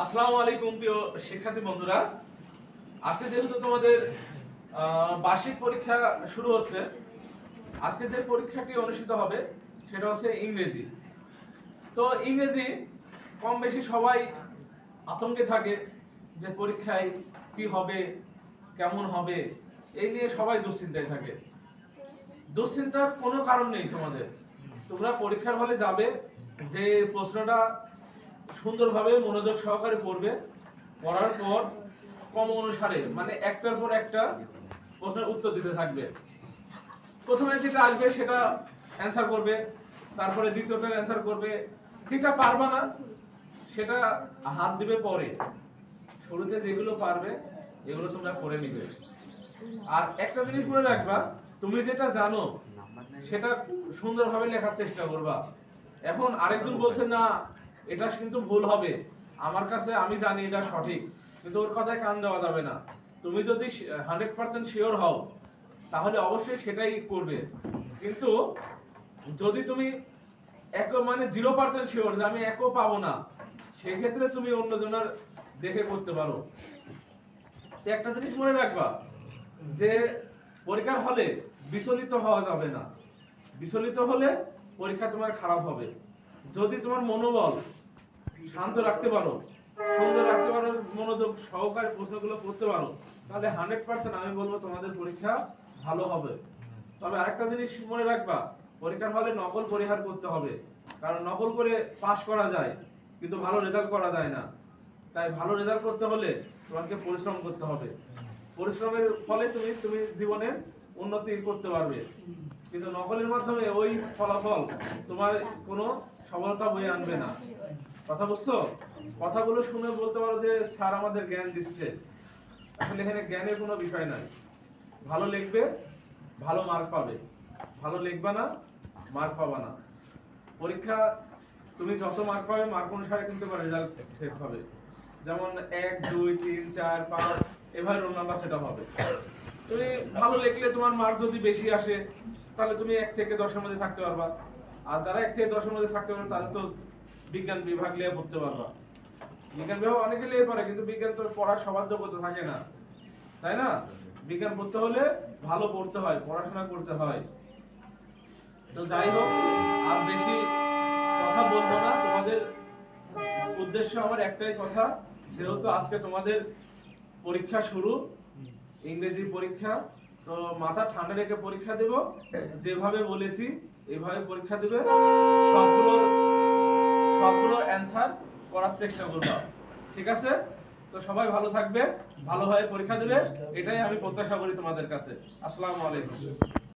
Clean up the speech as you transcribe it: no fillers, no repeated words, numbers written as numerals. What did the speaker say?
আসসালামু আলাইকুম প্রিয় শিক্ষার্থী বন্ধুরা। আজকে যেহেতু তোমাদের বার্ষিক পরীক্ষা শুরু হচ্ছে, আজকে যে পরীক্ষাটি অনুষ্ঠিত হবে সেটা হচ্ছে ইংরেজি। তো ইংরেজি কম বেশি সবাই আতঙ্কে থাকে যে পরীক্ষায় কি হবে, কেমন হবে, এই নিয়ে সবাই দুশ্চিন্তায় থাকে। দুশ্চিন্তার কোনো কারণ নেই তোমাদের। তোমরা পরীক্ষার হলে যাবে, যে প্রশ্নটা সুন্দরভাবে মনোযোগ সহকারে পড়বে, পড়ার পর ক্রম অনুসারে মানে একটার পর একটা প্রশ্নের উত্তর দিতে থাকবে। প্রথমে যেটা আসবে সেটা অ্যান্সার করবে, তারপরে দ্বিতীয়টার অ্যান্সার করবে। যেটা পারবে না সেটা হাত দিবে পরে। শুরুতে যেগুলো পারবে এগুলো তোমরা করে নিবে। আর একটা জিনিস মনে রাখবা, তুমি যেটা জানো সেটা সুন্দরভাবে লেখার চেষ্টা করবা। এখন আরেকজন বলছে না এটা কিন্তু ভুল হবে, আমার কাছে আমি জানি এটা সঠিক, কিন্তু ওর কথায় কান দেওয়া যাবে না। তুমি যদি 100% শিওর হও তাহলে অবশ্যই সেটাই করবে। কিন্তু যদি তুমি মানে 0% শিওর যে আমি একও পাবো না, সেই ক্ষেত্রে তুমি অন্যজনের দেখে করতে পারো। একটা জিনিস মনে রাখবা যে পরীক্ষার হলে বিচলিত হওয়া যাবে না। বিচলিত হলে পরীক্ষা তোমার খারাপ হবে। যদি তোমার মনোবল শান্ত রাখতে পারো, সুন্দর রাখতে পারো, মনোযোগ সহকারে প্রশ্নগুলো করতে পারো, তাহলে 100% আমি বলবো তোমাদের পরীক্ষা ভালো হবে। তবে আরেকটা জিনিস মনে রাখবা, পরীক্ষার হলে নকল পরিহার করতে হবে। কারণ নকল করে পাশ করা যায় কিন্তু ভালো রেজাল্ট করা যায় না। তাই ভালো রেজাল্ট করতে হলে তোমাকে পরিশ্রম করতে হবে। পরিশ্রমের ফলে তুমি তুমি জীবনে উন্নতি করতে পারবে। কিন্তু নকলের মাধ্যমে ওই ফলাফল তোমার কোনো সফলতা বয়ে আনবে না। কথা বুঝছো? কথাগুলো শুনে বলতে পারো যে স্যার আমাদের জ্ঞান দিচ্ছে। আসলে এখানে জ্ঞানের কোনো বিষয় নাই। ভালো লিখবে, ভালো মার্ক পাবে। ভালো লিখবা না, মার্ক পাবা না। পরীক্ষা তুমি যত মার্ক পাবে মার্ক অনুসারে কিন্তু রেজাল্ট সেট হবে। যেমন 1 2 3 4 5 এভাবে রোল নাম্বার সেট হবে। তুমি ভালো লিখলে তোমার মার্ক যদি বেশি আসে তাহলে তুমি 1 থেকে 10 এর মধ্যে থাকতে পারবা। আর যারা 1 থেকে 10 এর মধ্যে থাকতে পারবে তাদের তো বিজ্ঞান বিভাগ নিয়ে পড়তে পারবা। বিজ্ঞান বিভাগ অনেকে নিয়ে পড়ে কিন্তু বিজ্ঞান তো পড়ার সবার যোগ্যতা থাকে না, তাই না? বিজ্ঞান পড়তে হলে ভালো পড়তে হয়, পড়াশোনা করতে হয়। তো যাই হোক, আর বেশি কথা বলবো না। তোমাদের উদ্দেশ্য আমার একটাই কথা, যেহেতু আজকে তোমাদের পরীক্ষা শুরু, ইংরেজি পরীক্ষা, তো মাথা ঠান্ডা রেখে পরীক্ষা দেব। যেভাবে বলেছি এইভাবে পরীক্ষা দেবে। সবগুলো সবগুলো অ্যানসার করার চেষ্টা করবা, ঠিক আছে? তো সবাই ভালো থাকবে, ভালোভাবে পরীক্ষা দেবে, এটাই আমি প্রত্যাশা করি তোমাদের কাছে। আসসালামু আলাইকুম।